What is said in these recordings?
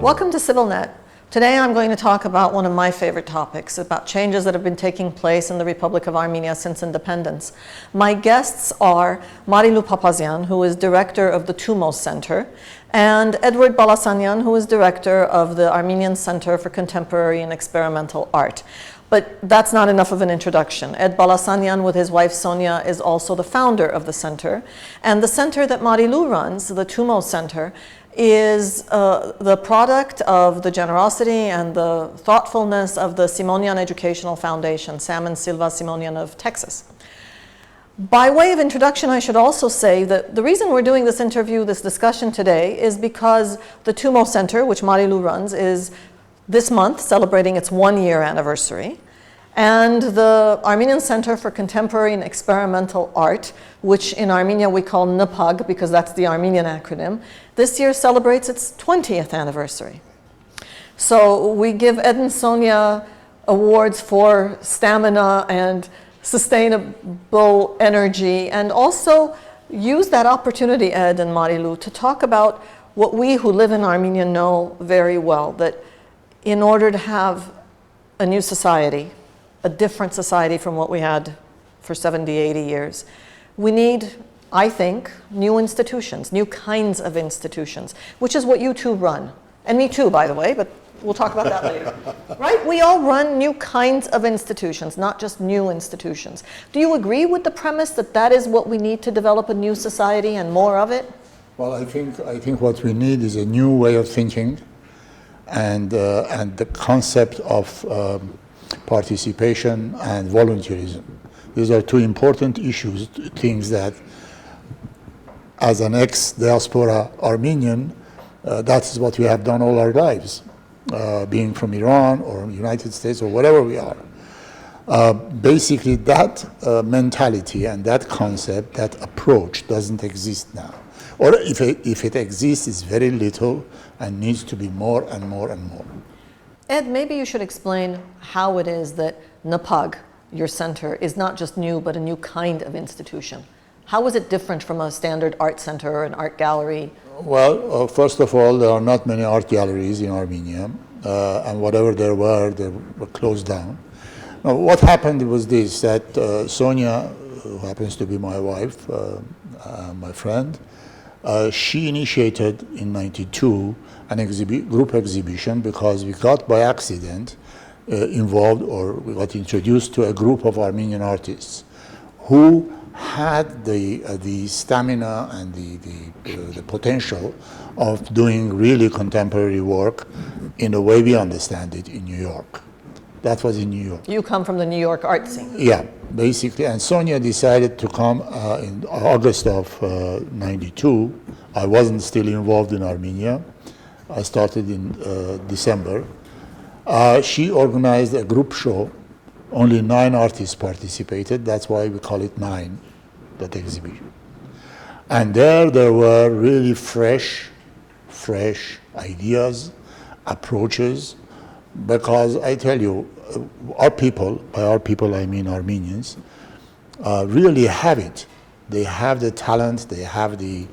Welcome to CivilNet. Today I'm going to talk about one of my favorite topics, about changes that have been taking place in the Republic of Armenia since independence. My guests are Marilu Papazian, who is director of the TUMO Center, and Edward Balasanyan, who is director of the Armenian Center for Contemporary and Experimental Art. But that's not enough of an introduction. Ed Balasanyan, with his wife Sonia, is also the founder of the center. And the center that Marilu runs, the TUMO Center, is the product of the generosity and the thoughtfulness of the Simonian Educational Foundation, Sam and Silva Simonian of Texas. By way of introduction, I should also say that the reason we're doing this interview, this discussion today, is because the TUMO Center, which Marilu runs, is this month celebrating its 1-year anniversary. And the Armenian Center for Contemporary and Experimental Art, which in Armenia we call NPAG because that's the Armenian acronym, this year celebrates its 20th anniversary. So we give Ed and Sonia awards for stamina and sustainable energy, and also use that opportunity, Ed and Marilu, to talk about what we who live in Armenia know very well, that in order to have a new society, a different society from what we had for 70, 80 years, we need, I think, new institutions, new kinds of institutions, which is what you two run. And me too, by the way, but we'll talk about that later. Right? We all run new kinds of institutions, not just new institutions. Do you agree with the premise that that is what we need to develop a new society and more of it? Well, I think what we need is a new way of thinking and the concept of participation and volunteerism. These are two important issues, things that as an ex-diaspora Armenian, that is what we have done all our lives, being from Iran or United States or wherever we are. Basically that mentality and that concept, that approach doesn't exist now. Or if it exists, it's very little and needs to be more and more and more. Ed, maybe you should explain how it is that NPAG, your center, is not just new, but a new kind of institution. How is it different from a standard art center or an art gallery? Well, first of all, there are not many art galleries in Armenia, and whatever there were, they were closed down. Now, what happened was this, that Sonia, who happens to be my wife, my friend, she initiated in '92 an group exhibition because we got by accident involved, or we got introduced to a group of Armenian artists who had the stamina and the potential of doing really contemporary work in the way we understand it in New York. That was in New York. You come from the New York art scene. Yeah, basically. And Sonia decided to come in August of '92. I wasn't still involved in Armenia. I started in December. She organized a group show. Only 9 artists participated. That's why we call it 9, that exhibition. And there were really fresh ideas, approaches, because I tell you, our people, by our people I mean Armenians, really have it. They have the talent, they have the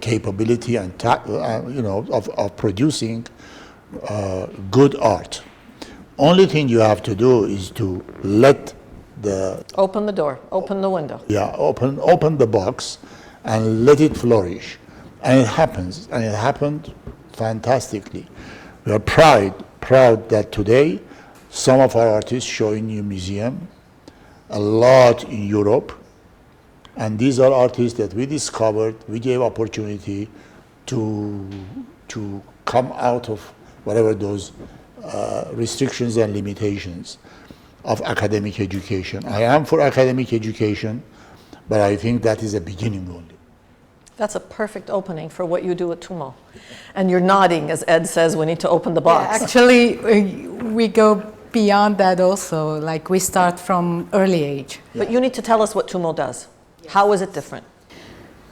capability and of producing good art. Only thing you have to do is to let open the door, open the window. Yeah, open the box and let it flourish. And it happens, and it happened fantastically. We are proud that today some of our artists show in your museum, a lot in Europe. And these are artists that we discovered, we gave opportunity to come out of whatever those restrictions and limitations of academic education. I am for academic education, but I think that is a beginning only. That's a perfect opening for what you do at TUMO. And you're nodding as Ed says we need to open the box. Yeah, actually, we go beyond that also, like we start from early age. But you need to tell us what TUMO does. How is it different?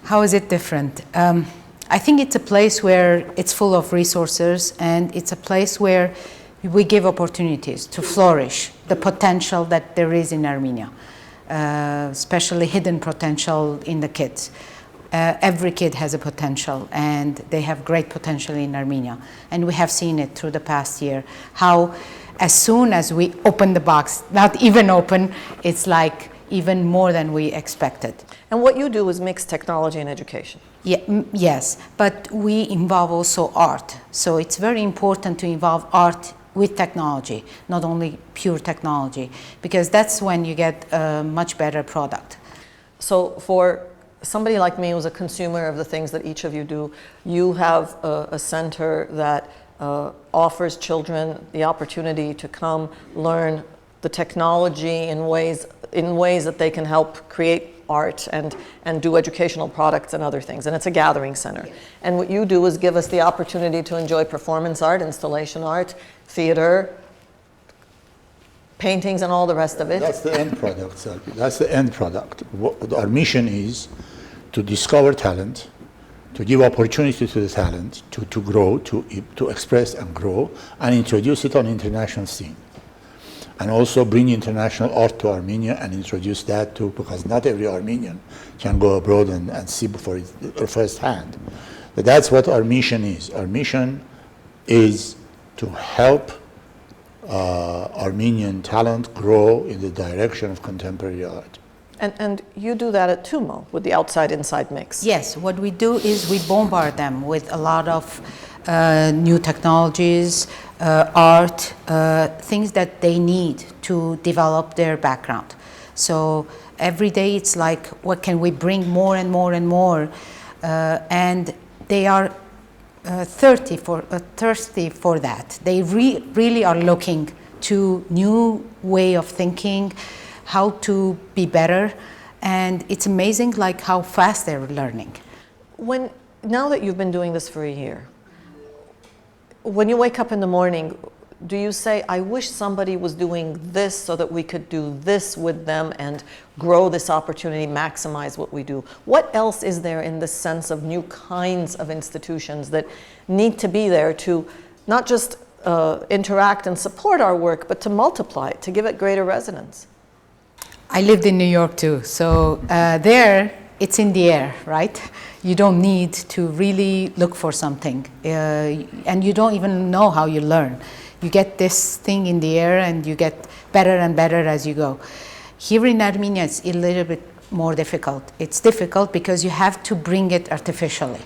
How is it different? I think it's a place where it's full of resources, and it's a place where we give opportunities to flourish the potential that there is in Armenia, especially hidden potential in the kids. every kid has a potential, and they have great potential in Armenia. And we have seen it through the past year, how as soon as we open the box, not even open, it's like even more than we expected. And what you do is mix technology and education. Yeah, yes, but we involve also art. So it's very important to involve art with technology, not only pure technology, because that's when you get a much better product. So for somebody like me who's a consumer of the things that each of you do, you have a center that offers children the opportunity to come learn the technology in ways that they can help create art and do educational products and other things. And it's a gathering center. And what you do is give us the opportunity to enjoy performance art, installation art, theater, paintings, and all the rest of it. That's the end product, sir. That's the end product. Our mission is to discover talent, to give opportunity to the talent, to grow, to express and grow, and introduce it on international scene. And also bring international art to Armenia and introduce that too, because not every Armenian can go abroad and see for it firsthand. But that's what our mission is. Our mission is to help Armenian talent grow in the direction of contemporary art. And you do that at TUMO with the outside-inside mix. Yes, what we do is we bombard them with a lot of new technologies, art, things that they need to develop their background. So every day it's like, what can we bring more and more and more? And they are thirsty for that. They really are looking to new way of thinking, how to be better, and it's amazing like how fast they're learning. Now that you've been doing this for a year, when you wake up in the morning, do you say, I wish somebody was doing this so that we could do this with them and grow this opportunity, maximize what we do? What else is there in the sense of new kinds of institutions that need to be there to not just interact and support our work, but to multiply it, to give it greater resonance? I lived in New York too, so there it's in the air, right? You don't need to really look for something, and you don't even know how you learn. You get this thing in the air and you get better and better as you go. Here in Armenia, it's a little bit more difficult. It's difficult because you have to bring it artificially,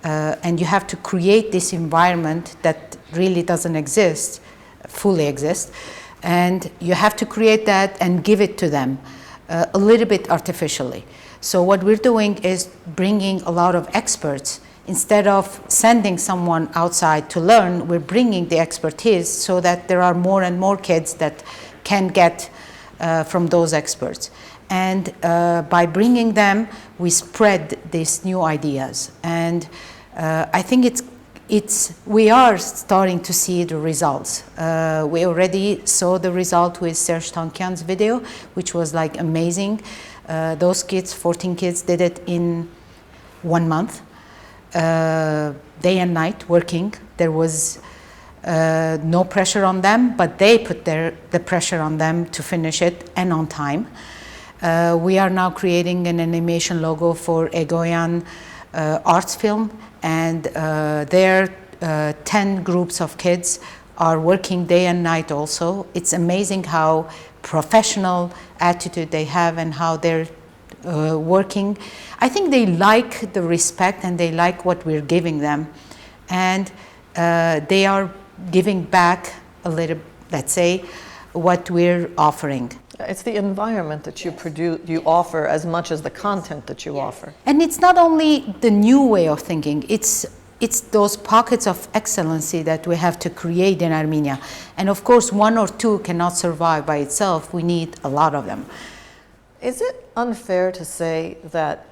and you have to create this environment that really doesn't exist, fully exist, and you have to create that and give it to them a little bit artificially. So what we're doing is bringing a lot of experts. Instead of sending someone outside to learn, we're bringing the expertise so that there are more and more kids that can get from those experts. And by bringing them, we spread these new ideas. And I think we are starting to see the results. We already saw the result with Serge Tankian's video, which was like amazing. Those kids, 14 kids, did it in 1 month. Day and night working. There was no pressure on them, but they put the pressure on them to finish it and on time. We are now creating an animation logo for Egoyan arts film, and there 10 groups of kids are working day and night also. It's amazing how professional attitude they have and how they're working. I think they like the respect and they like what we're giving them, and they are giving back a little, let's say, what we're offering. It's the environment that you offer as much as the content that you offer. And it's not only the new way of thinking, it's those pockets of excellency that we have to create in Armenia. And of course, 1 or 2 cannot survive by itself. We need a lot of them. Is it unfair to say that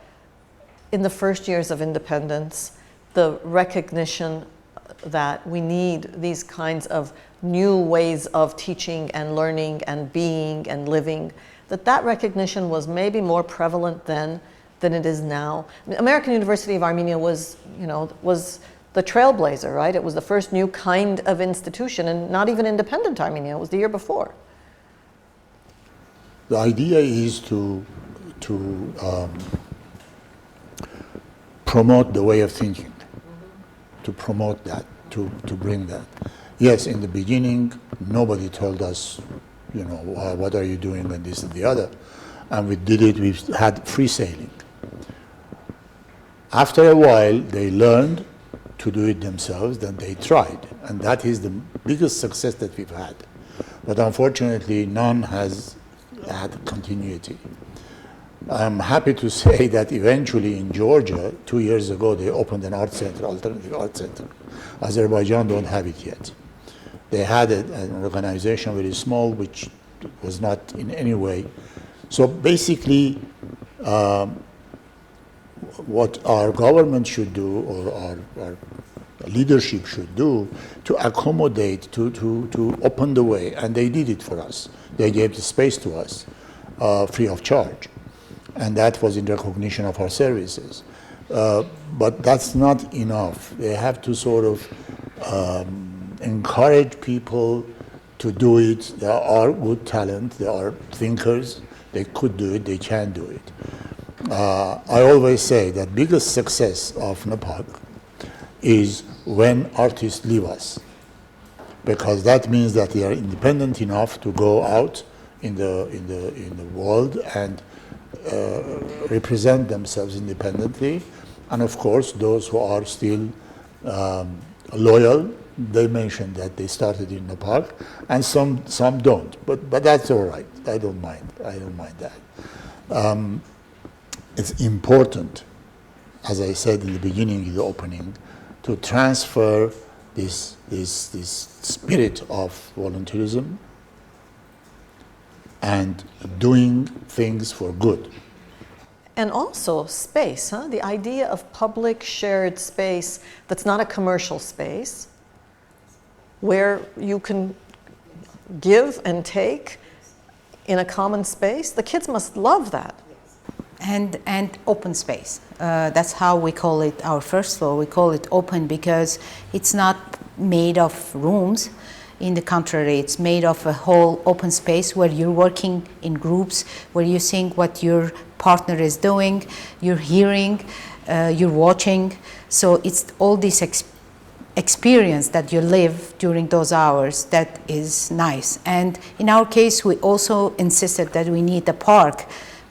in the first years of independence, the recognition that we need these kinds of new ways of teaching and learning and being and living, that recognition was maybe more prevalent then than it is now? I mean, American University of Armenia was the trailblazer, right? It was the first new kind of institution, and not even independent Armenia, it was the year before. The idea is to promote the way of thinking, to promote that, to bring that. Yes, in the beginning, nobody told us, what are you doing and this and the other. And we did it, we had free sailing. After a while, they learned to do it themselves, then they tried. And that is the biggest success that we've had. But unfortunately, none has had continuity. I'm happy to say that eventually in Georgia, 2 years ago, they opened an art center, alternative art center. Azerbaijan don't have it yet. They had an organization very small, which was not in any way. So basically, what our government should do, or our leadership should do, to accommodate, to open the way, and they did it for us. They gave the space to us, free of charge. And that was in recognition of our services. But that's not enough. They have to sort of encourage people to do it. There are good talent, there are thinkers, they could do it, they can do it. I always say that biggest success of NAPAC is when artists leave us, because that means that they are independent enough to go out in the world and represent themselves independently. And of course, those who are still loyal, they mentioned that they started in NAPAC, and some don't. But that's all right. I don't mind that. It's important, as I said in the beginning, in the opening, to transfer this spirit of volunteerism and doing things for good. And also space, the idea of public shared space that's not a commercial space, where you can give and take in a common space. The kids must love that. And open space. That's how we call it, our first floor. We call it open because it's not made of rooms. In the contrary, it's made of a whole open space where you're working in groups, where you're seeing what your partner is doing, you're hearing, you're watching. So it's all this experience that you live during those hours that is nice. And in our case, we also insisted that we need a park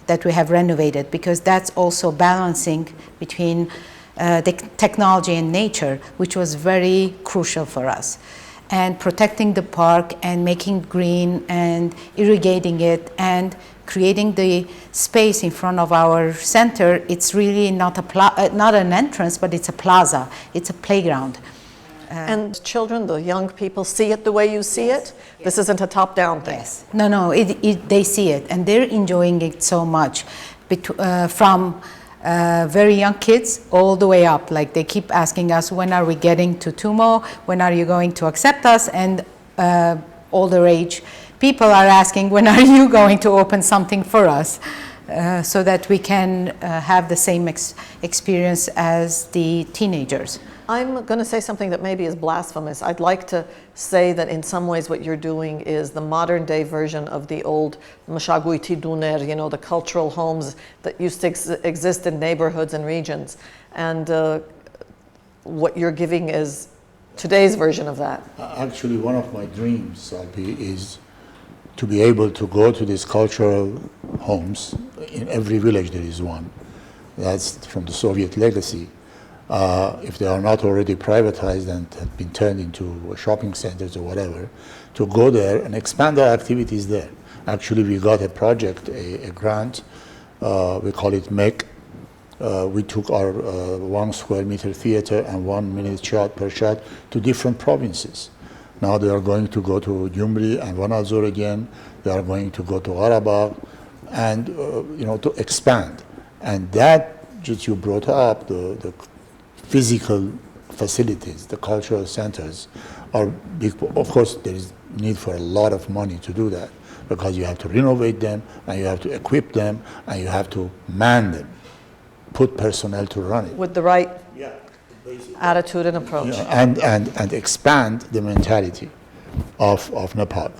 that we have renovated, because that's also balancing between the technology and nature, which was very crucial for us. And protecting the park and making green and irrigating it and creating the space in front of our center. It's really not an entrance, but it's a plaza. It's a playground. And children, the young people, see it the way you see it? Yes. This isn't a top-down thing? Yes. No, they see it, and they're enjoying it so much. From very young kids all the way up. Like, they keep asking us, when are we getting to TUMO? When are you going to accept us? And older age people are asking, when are you going to open something for us? So that we can have the same experience as the teenagers. I'm going to say something that maybe is blasphemous. I'd like to say that in some ways what you're doing is the modern day version of the old Mashaguiti Duner, the cultural homes that used to exist in neighborhoods and regions. And what you're giving is today's version of that. Actually, one of my dreams, Salpi, is to be able to go to these cultural homes. In every village there is one. That's from the Soviet legacy. If they are not already privatized and have been turned into shopping centers or whatever, to go there and expand our activities there. Actually, we got a project, a grant, we call it MEC. We took our 1 square meter theater and 1 minute shot per shot to different provinces. Now they are going to go to Gyumri and Vanadzor again. They are going to go to Qarabağ, and to expand. And that that you brought up, the physical facilities, the cultural centers, are big. Of course, there is need for a lot of money to do that, because you have to renovate them, and you have to equip them, and you have to man them, put personnel to run it. With the right attitude and approach. And expand the mentality of NAPAC.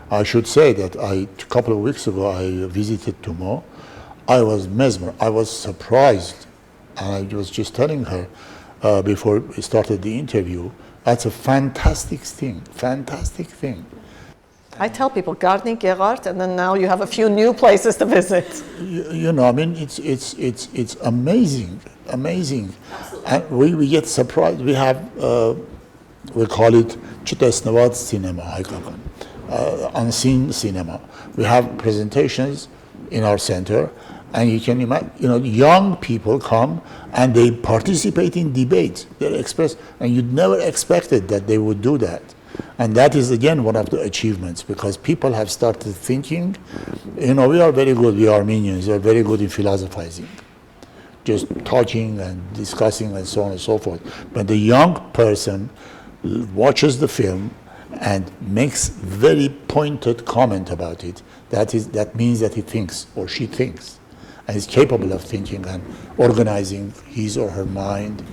I should say that a couple of weeks ago I visited TUMO. I was mesmerized. I was surprised And I was just telling her before we started the interview, that's a fantastic thing, fantastic thing. I tell people Garni, Gerard, and then now you have a few new places to visit. You know, I mean, it's amazing, amazing. And we get surprised. We have, we call it Chitesnavad cinema, unseen cinema. We have presentations in our center, and you can imagine, you know, young people come and they participate in debates. They express, and you'd never expected that they would do that. And that is, again, one of the achievements, because people have started thinking, you know, we are very good, we Armenians, we are very good in philosophizing, just talking and discussing and so on and so forth. But the young person watches the film and makes very pointed comment about it. That means that he thinks or she thinks, and is capable of thinking and organizing his or her mind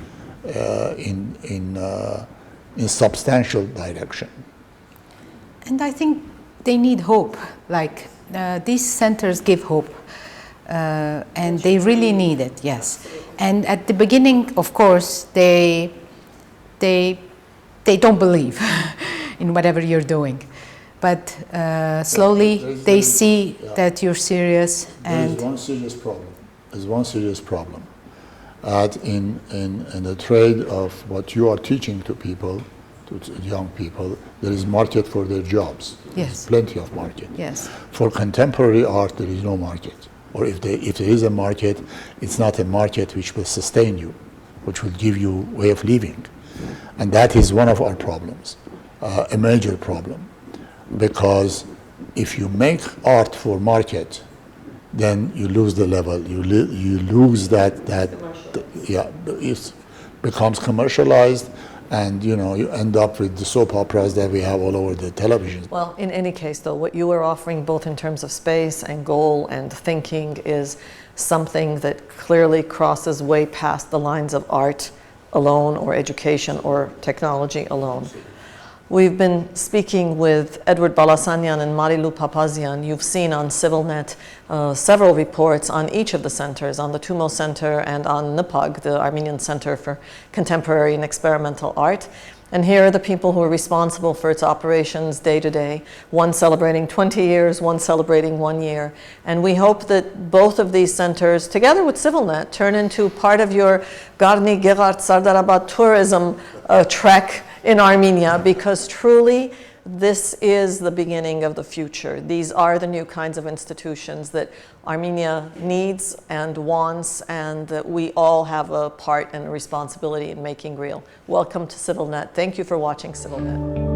in substantial direction. And I think they need hope. Like these centers give hope, and they really need it. Yes. And at the beginning, of course, they don't believe in whatever you're doing, but slowly they see that you're serious. There is one serious problem. There's one serious problem. In the trade of what you are teaching to people, to young people, there is market for their jobs. Yes. There's plenty of market. Yes. For contemporary art, there is no market. Or if there is a market, it's not a market which will sustain you, which will give you a way of living. And that is one of our problems, a major problem. Because if you make art for market, then you lose the level. You lose that yeah, it becomes commercialized, and you know, you end up with the soap operas that we have all over the television. Well, in any case, though, what you are offering, both in terms of space and goal and thinking, is something that clearly crosses way past the lines of art alone or education or technology alone. We've been speaking with Edward Balasanyan and Marilu Papazian. You've seen on CivilNet several reports on each of the centers, on the TUMO Center and on NIPAG, the Armenian Center for Contemporary and Experimental Art. And here are the people who are responsible for its operations day to day, one celebrating 20 years, one celebrating 1 year. And we hope that both of these centers, together with CivilNet, turn into part of your Garni, Gerard, Sardarabad tourism trek in Armenia, because truly this is the beginning of the future. These are the new kinds of institutions that Armenia needs and wants, and that we all have a part and a responsibility in making real. Welcome to CivilNet. Thank you for watching CivilNet.